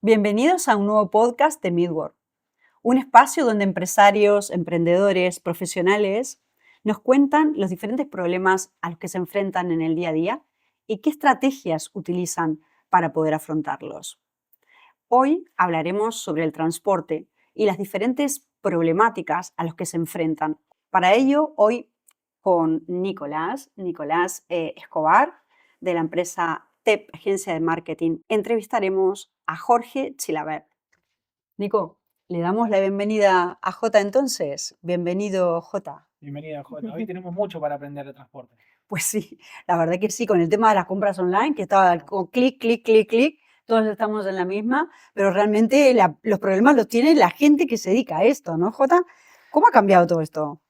Bienvenidos a un nuevo podcast de Midwork, un espacio donde empresarios, emprendedores, profesionales nos cuentan los diferentes problemas a los que se enfrentan en el día a día y qué estrategias utilizan para poder afrontarlos. Hoy hablaremos sobre el transporte y las diferentes problemáticas a las que se enfrentan. Para ello, hoy con Nicolás Escobar, de la empresa TEP, Agencia de Marketing, entrevistaremos a Jorge Chilavert. Nico, le damos la bienvenida a Jota entonces. Bienvenido, Jota. Bienvenida, Jota. Hoy tenemos mucho para aprender de transporte. Pues sí, la verdad que sí, con el tema de las compras online, que estaba con clic, clic, clic, clic, todos estamos en la misma, pero realmente los problemas los tiene la gente que se dedica a esto, ¿no, Jota? ¿Cómo ha cambiado todo esto?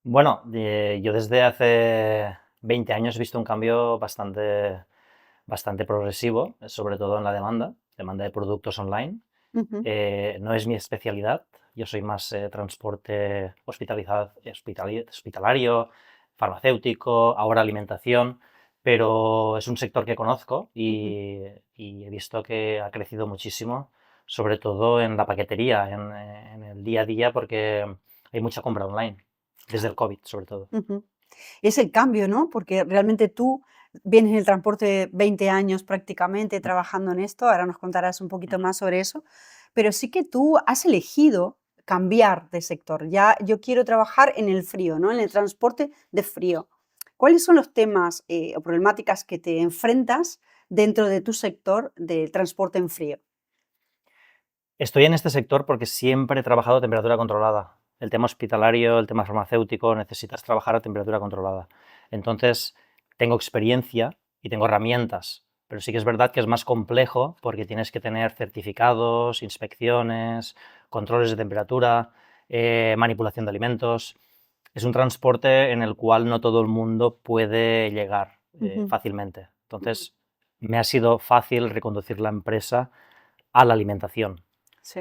Bueno, yo desde hace 20 años he visto un cambio bastante progresivo, sobre todo en la demanda de productos online. Ujú, No es mi especialidad, yo soy más transporte hospitalario, farmacéutico, ahora alimentación, pero es un sector que conozco ujú. y he visto que ha crecido muchísimo, sobre todo en la paquetería, en el día a día, porque hay mucha compra online, desde el COVID sobre todo. Ujú. Es el cambio, ¿no? Porque realmente tú vienes en el transporte 20 años prácticamente trabajando en esto, ahora nos contarás un poquito más sobre eso, pero sí que tú has elegido cambiar de sector. Ya yo quiero trabajar en el frío, ¿no? En el transporte de frío. ¿Cuáles son los temas o problemáticas que te enfrentas dentro de tu sector de transporte en frío? Estoy en este sector porque siempre he trabajado a temperatura controlada. El tema hospitalario, el tema farmacéutico, necesitas trabajar a temperatura controlada. Entonces, tengo experiencia y tengo herramientas, pero sí que es verdad que es más complejo porque tienes que tener certificados, inspecciones, controles de temperatura, manipulación de alimentos. Es un transporte en el cual no todo el mundo puede llegar Ujú, fácilmente. ujú. Entonces, me ha sido fácil reconducir la empresa a la alimentación. Sí.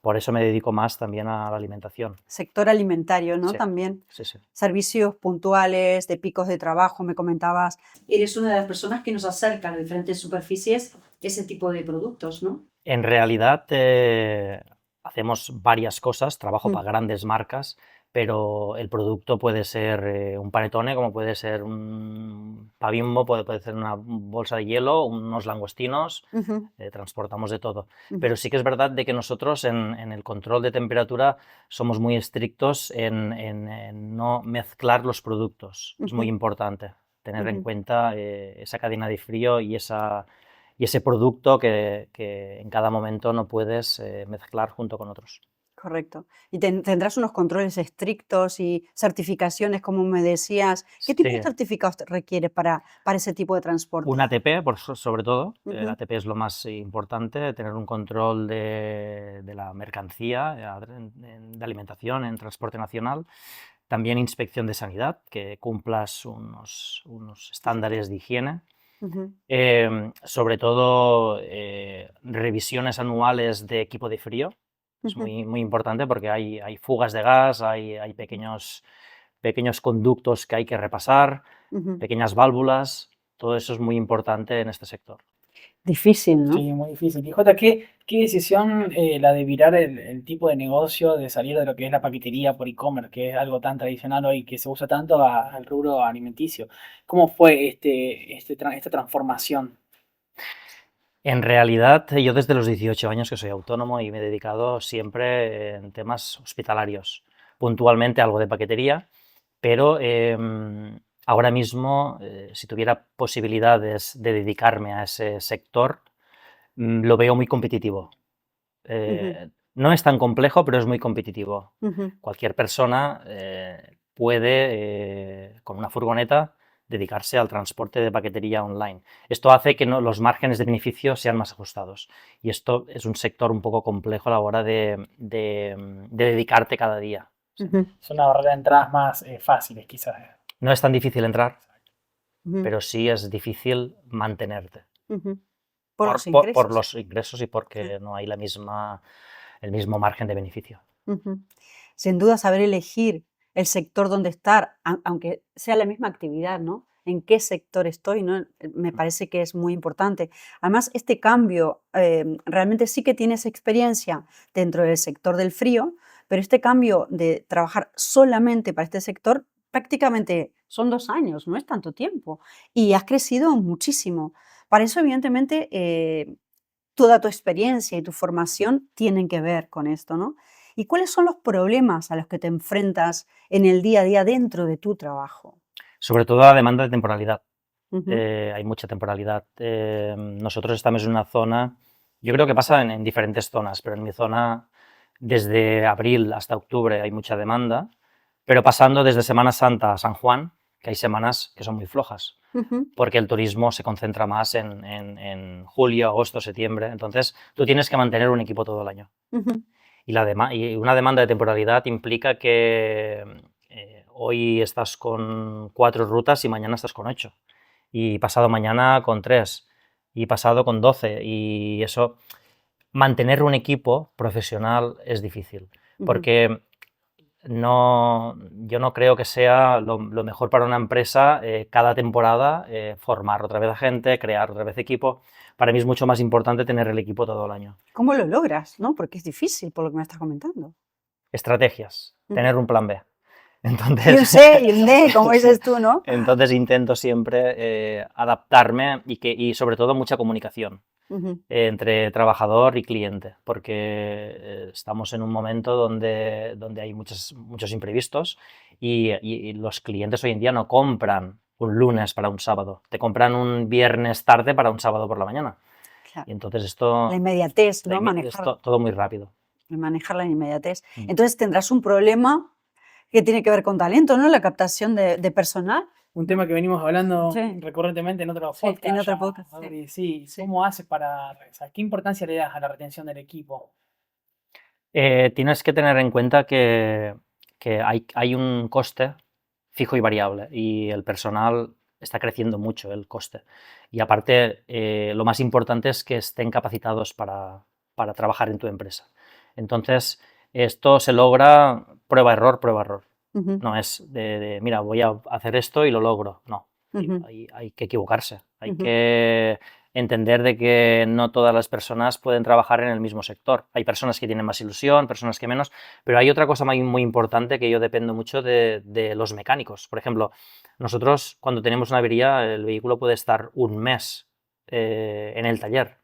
Por eso me dedico más también a la alimentación. Sector alimentario, ¿no? Sí, También. sí, sí. Servicios puntuales, de picos de trabajo, me comentabas. Eres una de las personas que nos acerca a las diferentes superficies ese tipo de productos, ¿no? En realidad hacemos varias cosas, trabajo Mm, para grandes marcas, pero el producto puede ser un panetone, como puede ser un pavimbo, puede ser una bolsa de hielo, unos langostinos, ujú, transportamos de todo. ujú, Pero sí que es verdad de que nosotros en el control de temperatura somos muy estrictos en no mezclar los productos. Es muy ujú, importante tener en ujú. cuenta esa cadena de frío y ese producto que en cada momento no puedes mezclar junto con otros. Correcto. Y tendrás unos controles estrictos y certificaciones, como me decías. ¿Qué tipo de Sí, certificados te requieres para ese tipo de un transporte? ATP, sobre todo. El Ujú, ATP es lo más importante, tener un control de la mercancía, de alimentación en transporte nacional. También inspección de sanidad, que cumplas unos estándares de higiene. ujú, Sobre todo, revisiones anuales de equipo de frío. Es ujú, muy importante porque hay fugas de gas, hay pequeños conductos que hay que repasar, ujú. pequeñas válvulas. Todo eso es muy importante en este sector. Difícil, ¿no? Sí, muy difícil. Y Jota, ¿qué decisión la de virar el tipo de negocio, de salir de lo que es la paquetería por e-commerce, que es algo tan tradicional hoy que se usa tanto al rubro alimenticio? ¿Cómo fue esta transformación? En realidad, yo desde los 18 años que soy autónomo y me he dedicado siempre en temas hospitalarios, puntualmente algo de paquetería, pero ahora mismo, si tuviera posibilidades de dedicarme a ese sector, lo veo muy competitivo. Ujú, No es tan complejo, pero es muy competitivo. ujú. Cualquier persona puede, con una furgoneta, dedicarse al transporte de paquetería online. Esto hace que los márgenes de beneficio sean más ajustados. Y esto es un sector un poco complejo a la hora de dedicarte cada día. Sí. Ujú, Es una barrera de entradas más fáciles, quizás. No es tan difícil entrar, ujú, pero sí es difícil mantenerte. ujú. Por los Por ingresos. los ingresos y Sí. porque no hay el mismo margen de beneficio. Ujú. Sin duda, saber elegir el sector donde estar, aunque sea la misma actividad, ¿no? en qué sector estoy, ¿no? Me parece que es muy importante. Además, este cambio, realmente sí que tienes experiencia dentro del sector del frío, pero este cambio de trabajar solamente para este sector prácticamente son 2 años, no es tanto tiempo, y has crecido muchísimo. Para eso, evidentemente, toda tu experiencia y tu formación tienen que ver con esto, ¿no? ¿Y cuáles son los problemas a los que te enfrentas en el día a día dentro de tu trabajo? Sobre todo la demanda de temporalidad. Ujú, Hay mucha temporalidad. Nosotros estamos en una zona, yo creo que pasa en diferentes zonas, pero en mi zona, desde abril hasta octubre hay mucha demanda, pero pasando desde Semana Santa a San Juan, que hay semanas que son muy flojas, ujú, porque el turismo se concentra más en julio, agosto, septiembre. Entonces, tú tienes que mantener un equipo todo el año. ujú. Y una demanda de temporalidad implica que hoy estás con 4 rutas y mañana estás con 8. Y pasado mañana con 3. Y pasado con 12. Y eso, mantener un equipo profesional es difícil. Ujú. Porque yo no creo que sea lo mejor para una empresa cada temporada formar otra vez a gente, crear otra vez equipo. Para mí es mucho más importante tener el equipo todo el año. ¿Cómo lo logras, no? Porque es difícil, por lo que me estás comentando. Estrategias, Ujú. tener un plan B. Y un Entonces, C y un D, como sí, dices tú, ¿no? entonces intento siempre adaptarme y sobre todo mucha comunicación Ujú, entre trabajador y cliente, porque estamos en un momento donde hay muchos imprevistos y los clientes hoy en día no compran un lunes para un sábado, te compran un viernes tarde para un sábado por la mañana. claro. Y entonces La inmediatez, ¿no? es todo muy rápido. Manejar la inmediatez. Mm. Entonces tendrás un problema que tiene que ver con talento, ¿no? La captación de personal. Un tema que venimos hablando Sí, recurrentemente en otros sí, en podcasts otro ya, podcast, sí. Adri. Sí, Sí. ¿cómo haces o sea, qué importancia le das a la retención del equipo? Tienes que tener en cuenta que hay un coste fijo y variable y el personal está creciendo mucho el coste. Y aparte, lo más importante es que estén capacitados para trabajar en tu empresa. Entonces, esto se logra prueba-error, prueba-error. Ujú, No es mira, voy a hacer esto y lo logro. No, ujú, hay que equivocarse. Hay ujú. que entender de que no todas las personas pueden trabajar en el mismo sector. Hay personas que tienen más ilusión, personas que menos, pero hay otra cosa muy importante que yo dependo mucho de los mecánicos. Por ejemplo, nosotros cuando tenemos una avería, el vehículo puede estar un mes en el taller.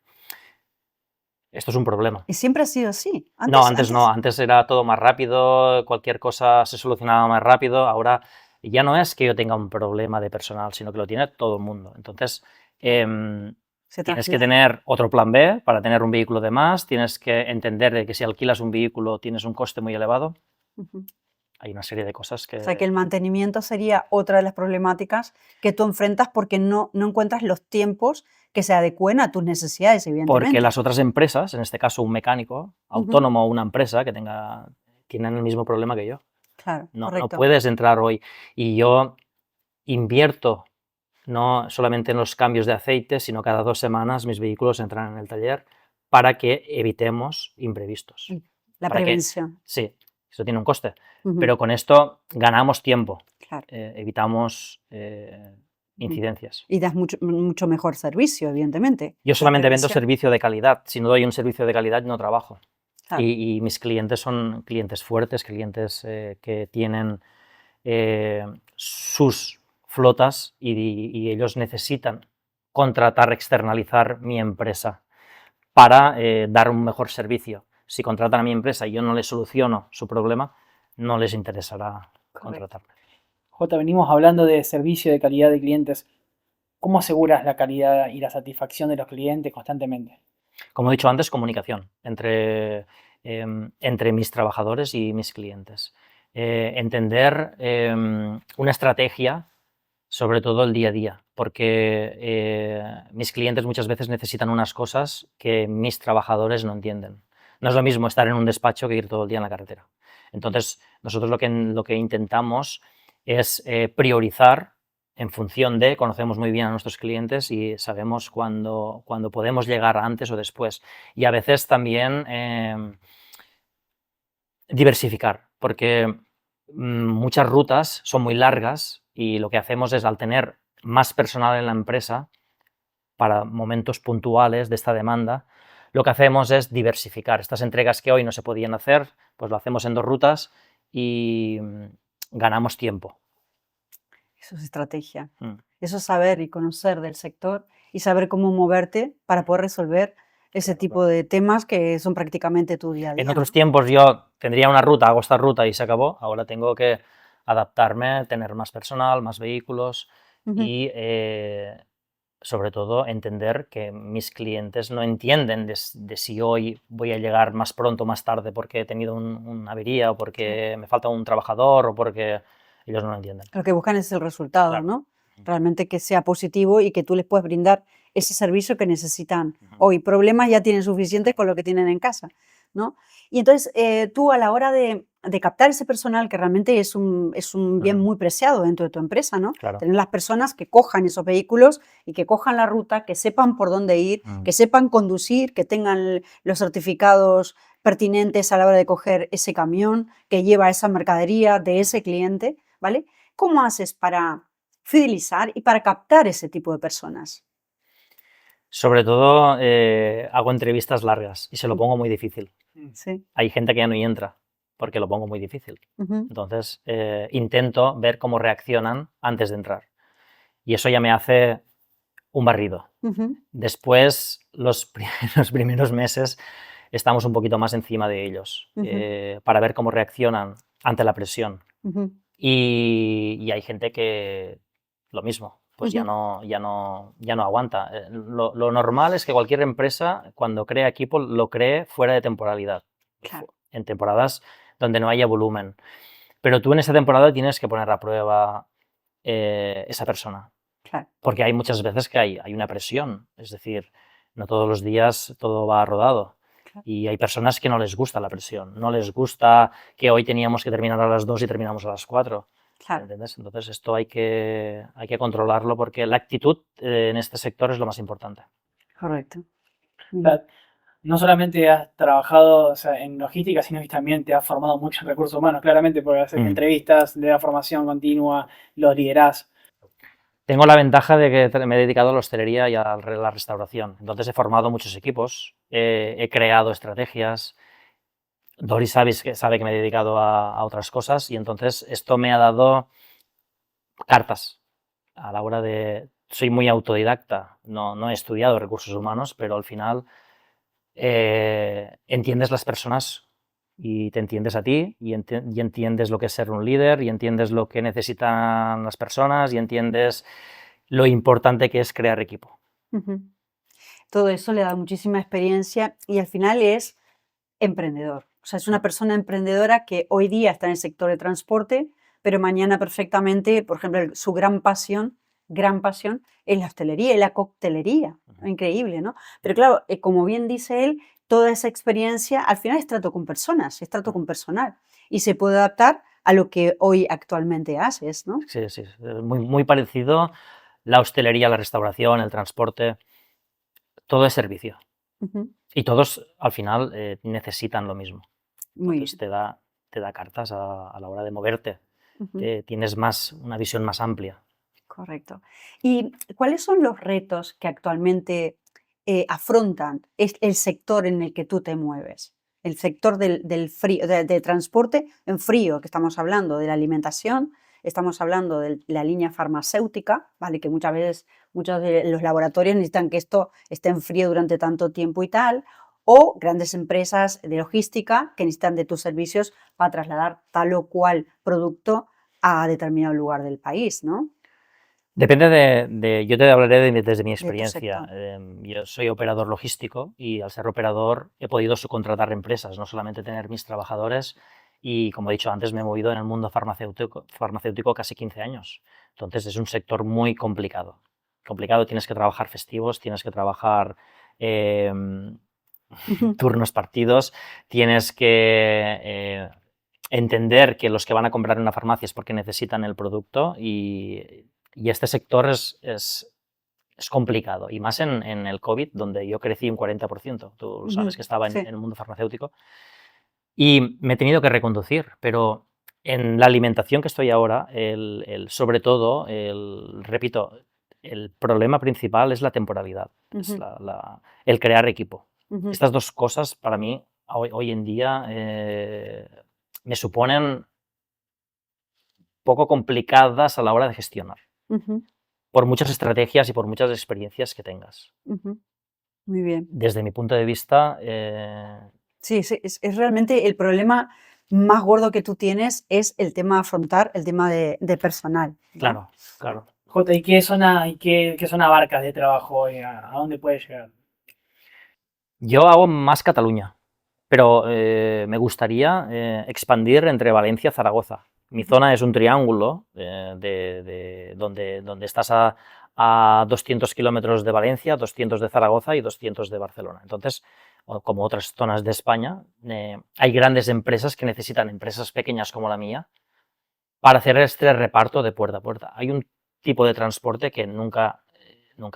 Esto es un problema. Y siempre ha sido así. No, Antes, antes no, antes, antes era todo más rápido, cualquier cosa se solucionaba más rápido, ahora ya no es que yo tenga un problema de personal, sino que lo tiene todo el mundo. Entonces, se tienes que transfiere. tener otro plan B para tener un vehículo de más, tienes que entender de que si alquilas un vehículo tienes un coste muy elevado, Ujú. hay una serie de cosas O sea, que que... el mantenimiento sería otra de las problemáticas que tú enfrentas porque no encuentras los tiempos que se adecúen a tus necesidades, Porque evidentemente. las otras empresas, en este caso un mecánico Ujú. autónomo o una empresa que tienen el mismo problema que yo. Claro, No correcto. puedes entrar hoy y yo invierto no solamente en los cambios de aceite, sino cada 2 semanas mis vehículos entran en el taller para que evitemos imprevistos. Mm. La Para que, prevención. sí, eso tiene un coste, Ujú, pero con esto ganamos tiempo, claro. evitamos Ujú. incidencias. Y das mucho mejor servicio, evidentemente. Yo La solamente vendo prevención. servicio de calidad, si no doy un servicio de calidad no trabajo. Claro. Y mis clientes son clientes fuertes, clientes que tienen eh, sus flotas y ellos necesitan contratar, externalizar mi empresa para dar un mejor servicio. Si contratan a mi empresa y yo no les soluciono su problema, no les interesará Correcto. contratarme. Jota, venimos hablando de servicio de calidad de clientes. ¿Cómo aseguras la calidad y la satisfacción de los clientes constantemente? Como he dicho antes, comunicación entre mis trabajadores y mis clientes. Entender una estrategia sobre todo el día a día, porque mis clientes muchas veces necesitan unas cosas que mis trabajadores no entienden. No es lo mismo estar en un despacho que ir todo el día en la carretera. Entonces, nosotros lo que intentamos es priorizar en función de, conocemos muy bien a nuestros clientes y sabemos cuándo podemos llegar antes o después. Y a veces también diversificar, porque muchas rutas son muy largas y lo que hacemos es, al tener más personal en la empresa para momentos puntuales de esta demanda. Lo que hacemos es diversificar. Estas entregas que hoy no se podían hacer, pues lo hacemos en 2 rutas y ganamos tiempo. Eso es estrategia. Mm. Eso es saber y conocer del sector y saber cómo moverte para poder resolver ese Claro, tipo de temas que son prácticamente tu día a En día, otros ¿no? tiempos yo tendría una ruta, hago esta ruta y se acabó. Ahora tengo que adaptarme, tener más personal, más vehículos Ujú. y sobre todo entender que mis clientes no entienden de si hoy voy a llegar más pronto o más tarde porque he tenido una avería o Claro. porque me falta un trabajador o porque ellos no lo entienden. Lo que buscan es el resultado, Claro. ¿no? Realmente que sea positivo y que tú les puedas brindar ese servicio que necesitan Ujú. hoy. Problemas ya tienen suficientes con lo que tienen en casa, ¿no? Y entonces, tú a la hora de captar ese personal, que realmente es un bien Ujú. muy preciado dentro de tu empresa, ¿no? Claro. Tener las personas que cojan esos vehículos y que cojan la ruta, que sepan por dónde ir, Mm. que sepan conducir, que tengan los certificados pertinentes a la hora de coger ese camión que lleva esa mercadería de ese cliente, ¿vale? ¿Cómo haces para fidelizar y para captar ese tipo de personas? Sobre todo hago entrevistas largas y se lo Ujú. pongo muy difícil. Sí. Hay gente que ya no entra porque lo pongo muy difícil. Ujú, Entonces intento ver cómo reaccionan antes de entrar. Y eso ya me hace un barrido. ujú, Después, los primeros meses, estamos un poquito más encima de ellos ujú, para ver cómo reaccionan ante la presión. ujú, Y hay gente que lo mismo, pues ujú. ya no aguanta. Lo normal es que cualquier empresa, cuando crea equipo, lo cree fuera de temporalidad, Claro, en temporadas donde no haya volumen. Pero tú en esa temporada tienes que poner a prueba esa persona, claro, porque hay muchas veces que hay una presión, es decir, no todos los días todo va rodado. claro, Y hay personas que no les gusta la presión, no les gusta que hoy teníamos que terminar a las 2 y terminamos a las 4. claro, ¿Entiendes? Entonces esto hay que controlarlo porque la actitud en este sector es lo más importante. correcto. O Ujú, sea, no solamente has trabajado, o sea, en logística, sino que también te has formado mucho en recursos humanos, claramente, porque haces Mm. entrevistas, le das formación continua, los liderás. Tengo la ventaja de que me he dedicado a la hostelería y a la restauración. Entonces he formado muchos equipos, he creado estrategias. Doris sabe que me he dedicado a otras cosas y entonces esto me ha dado cartas a la hora de... Soy muy autodidacta, no he estudiado recursos humanos, pero al final entiendes las personas y te entiendes a ti y entiendes lo que es ser un líder y entiendes lo que necesitan las personas y entiendes lo importante que es crear equipo. ujú. Todo eso le da muchísima experiencia y al final es emprendedor. O sea, es una persona emprendedora que hoy día está en el sector de transporte, pero mañana perfectamente, por ejemplo, su gran pasión es la hostelería y la coctelería. Increíble, ¿no? Pero claro, como bien dice él, toda esa experiencia al final es trato con personas, es trato con personal y se puede adaptar a lo que hoy actualmente haces, ¿no? Sí, sí, es muy parecido la hostelería, la restauración, el transporte, todo es servicio. Ujú. Y todos al final necesitan lo mismo. Muy Entonces bien. te da cartas a la hora de moverte. Ujú. Tienes una visión más amplia. Correcto. ¿Y cuáles son los retos que actualmente afrontan el sector en el que tú te mueves? El sector del frío, de transporte en frío, que estamos hablando de la alimentación, estamos hablando de la línea farmacéutica, ¿vale? Que muchas veces muchos de los laboratorios necesitan que esto esté en frío durante tanto tiempo y tal, o grandes empresas de logística que necesitan de tus servicios para trasladar tal o cual producto a determinado lugar del país, ¿no? Depende yo te hablaré desde mi De tu experiencia. sector. Yo soy operador logístico y al ser operador he podido subcontratar empresas, no solamente tener mis trabajadores y como he dicho antes me he movido en el mundo farmacéutico casi 15 años. Entonces es un sector muy complicado. Complicado, tienes que trabajar festivos, tienes que trabajar Ujú, turnos partidos, tienes que entender que los que van a comprar en una farmacia es porque necesitan el producto y este sector es complicado, y más en el COVID, donde yo crecí un 40%, tú sabes ujú, que estaba sí, en el mundo farmacéutico, y me he tenido que reconducir, pero en la alimentación que estoy ahora, sobre todo, repito, el problema principal es la temporalidad, es Ujú, el crear equipo. ujú, Estas dos cosas para mí hoy en día me suponen poco complicadas a la hora de gestionar, ujú, por muchas estrategias y por muchas experiencias que tengas. ujú. Muy bien. Desde mi punto de vista, Sí, sí, es realmente el problema más gordo que tú tienes es el tema de afrontar el tema de personal, ¿no? claro, claro. Jota, qué zona abarcas de trabajo? ¿A dónde puedes llegar? Yo hago más Cataluña, pero me gustaría expandir entre Valencia y Zaragoza. Mi Ujú, zona es un triángulo donde estás a 200 kilómetros de Valencia, 200 de Zaragoza y 200 de Barcelona. Entonces, como otras zonas de España, hay grandes empresas que necesitan empresas pequeñas como la mía para hacer este reparto de puerta a puerta. Hay un tipo de transporte que nunca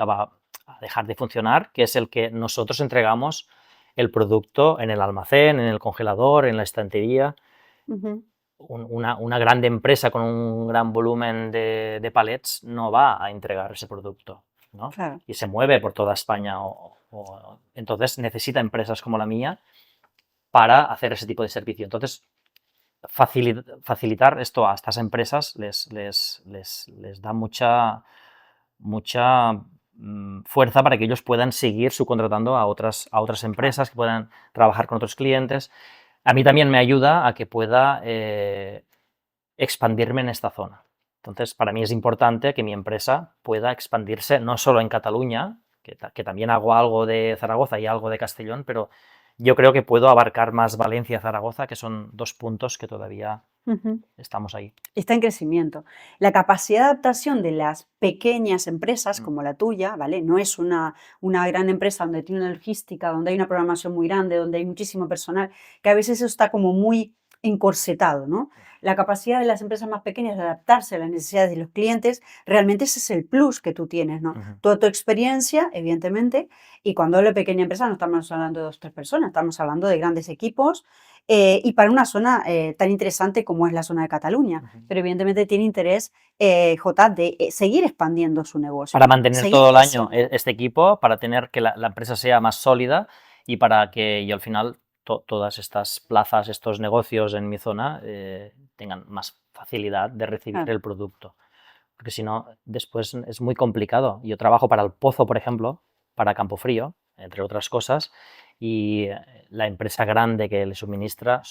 va a dejar de funcionar, que es el que nosotros entregamos el producto en el almacén, en el congelador, en la estantería. ujú, Una grande empresa con un gran volumen de palets no va a entregar ese producto, ¿no? claro, Y se mueve por toda España. Entonces necesita empresas como la mía para hacer ese tipo de servicio. Entonces, facilitar esto a estas empresas les da mucha fuerza para que ellos puedan seguir subcontratando a otras claro. empresas, que puedan trabajar con otros clientes. A mí también me ayuda a que pueda expandirme en esta zona. Entonces, para mí es importante que mi empresa pueda expandirse no solo en Cataluña, que también hago algo de Zaragoza y algo de Castellón, pero yo creo que puedo abarcar más Valencia y Zaragoza, que son dos puntos que todavía Ujú. estamos ahí. Está en crecimiento. La capacidad de adaptación de las pequeñas empresas Mm. como la tuya, ¿vale? No es una gran empresa donde tiene una logística, donde hay una programación muy grande, donde hay muchísimo personal, que a veces eso está como muy encorsetado, ¿no? La capacidad de las empresas más pequeñas de adaptarse a las necesidades de los clientes, realmente ese es el plus que tú tienes, ¿no? Ujú. Toda tu experiencia, evidentemente, y cuando hablo de pequeña empresa no estamos hablando de dos o tres personas, estamos hablando de grandes equipos y para una zona tan interesante como es la zona de Cataluña, Ujú. pero evidentemente tiene interés J de seguir expandiendo su negocio, Para mantener seguir todo el año creciendo. este equipo, para tener que la empresa sea más sólida y para que yo al final todas estas plazas, estos negocios en mi zona tengan más facilidad de recibir Claro. el producto. Porque si no, después es muy complicado. Yo trabajo para el Pozo, por ejemplo, para Campofrío, entre otras cosas, y la empresa grande que le suministra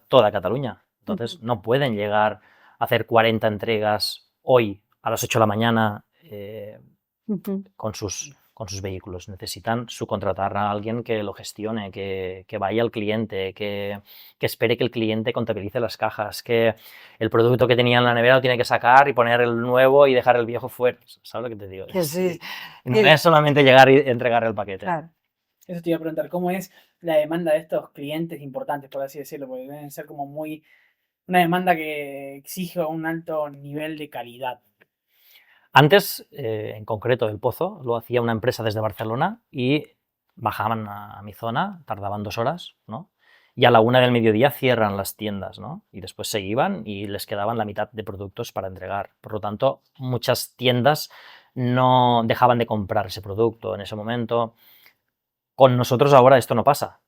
toda Cataluña. Ujú, Entonces, no pueden llegar a hacer 40 entregas hoy a las 8 de la mañana ujú. con sus vehículos. Necesitan subcontratar a alguien que lo gestione, que vaya al cliente, que espere que el cliente contabilice las cajas, que el producto que tenía en la nevera lo tiene que sacar y poner el nuevo y dejar el viejo fuera. ¿Sabes lo que te digo? Que sí, No que- es solamente llegar y entregar el paquete. claro. Eso te iba a preguntar, ¿cómo es la demanda de estos clientes importantes, por así decirlo? Porque deben ser como una demanda que exige un alto nivel de calidad. Antes, en concreto, el Pozo lo hacía una empresa desde Barcelona y bajaban a mi zona, tardaban 2 horas, ¿no? Y a la 1 del mediodía cierran las tiendas, ¿no? Y después se iban y les quedaban la mitad de productos para entregar. Por lo tanto, muchas tiendas no dejaban de comprar ese producto en ese momento. Con nosotros ahora esto no pasa.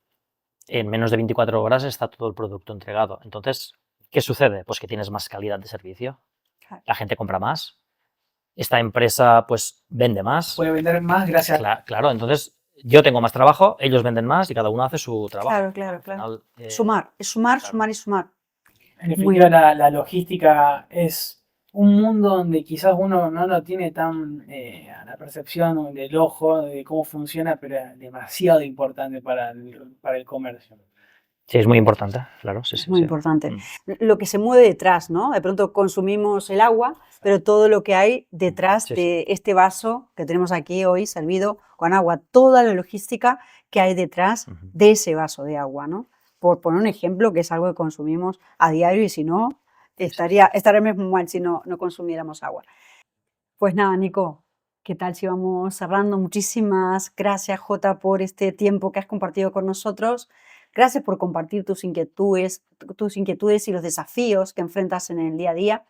En menos de 24 horas está todo el producto entregado. Entonces, ¿qué sucede? Pues que tienes más calidad de servicio, Claro, la gente compra más, esta empresa pues vende más. Puede vender más gracias. Claro, entonces yo tengo más trabajo, ellos venden más y cada uno hace su trabajo. claro, claro, Al claro. final, Sumar, es sumar, claro. sumar y sumar. En Muy definitiva, bien. la logística es un mundo donde quizás uno no lo tiene tan a la percepción del ojo de cómo funciona, pero es demasiado importante para el comercio. Sí, es muy importante, claro, sí, Es sí, muy sí. importante. Lo que se mueve detrás, ¿no? De pronto consumimos el agua, pero todo lo que hay detrás Sí, sí. de este vaso que tenemos aquí hoy servido con agua, toda la logística que hay detrás Ujú. de ese vaso de agua, ¿no? Por poner un ejemplo, que es algo que consumimos a diario y si no, estaríamos muy mal si no consumiéramos agua. Pues nada, Nico, ¿qué tal si vamos cerrando? Muchísimas gracias, Jota, por este tiempo que has compartido con nosotros. Gracias por compartir tus inquietudes y los desafíos que enfrentas en el día a día.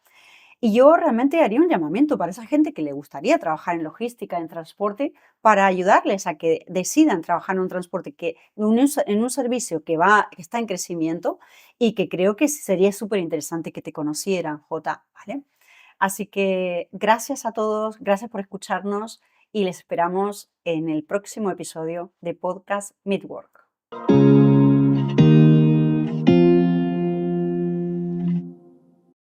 Y yo realmente haría un llamamiento para esa gente que le gustaría trabajar en logística, en transporte, para ayudarles a que decidan trabajar en un transporte, en un servicio que está en crecimiento y que creo que sería súper interesante que te conocieran, Jota, ¿vale? Así que gracias a todos, gracias por escucharnos y les esperamos en el próximo episodio de Podcast Midwork.